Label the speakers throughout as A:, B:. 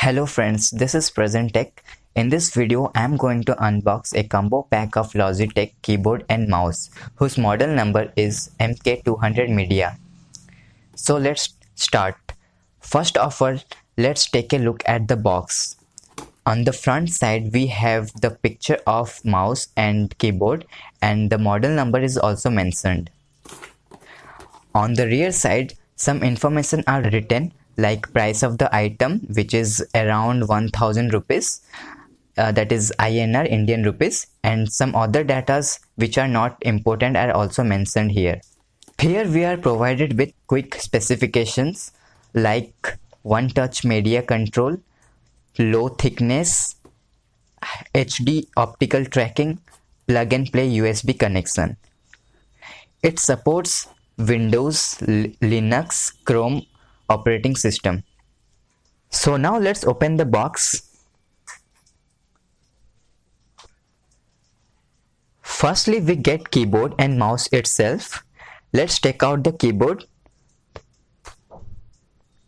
A: Hello friends, this is Present Tech. In this video, I am going to unbox a combo pack of Logitech keyboard and mouse whose model number is MK200 Media. So let's start. First of all, let's take a look at the box. On the front side, we have the picture of mouse and keyboard, and the model number is also mentioned. On the rear side, some information are written like price of the item, which is around 1000 rupees, that is INR, Indian rupees, and some other datas which are not important are also mentioned here. Here we are provided with quick specifications like one touch media control, low thickness, HD optical tracking, plug and play USB connection. It supports Windows, Linux, Chrome operating system. So now let's open the box. Firstly, we get keyboard and mouse itself. Let's take out the keyboard.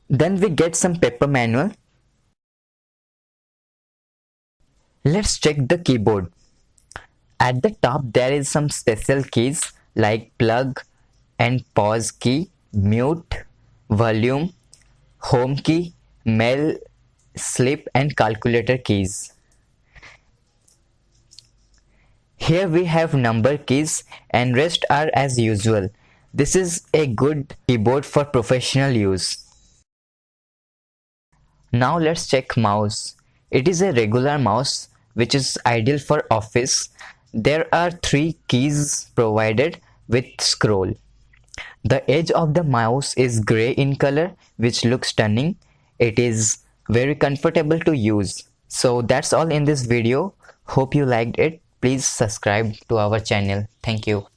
A: Then we get some paper manual. Let's check the keyboard. At the top there is some special keys like plug and pause key, mute, volume, home key, mail, slip and calculator keys. Here we have number keys and rest are as usual. This is a good keyboard for professional use. Now let's check mouse. It is a regular mouse which is ideal for office. There are 3 keys provided with scroll. The edge of the mouse is grey in color, which looks stunning. It is very comfortable to use. So that's all in this video. Hope you liked it. Please subscribe to our channel. Thank you.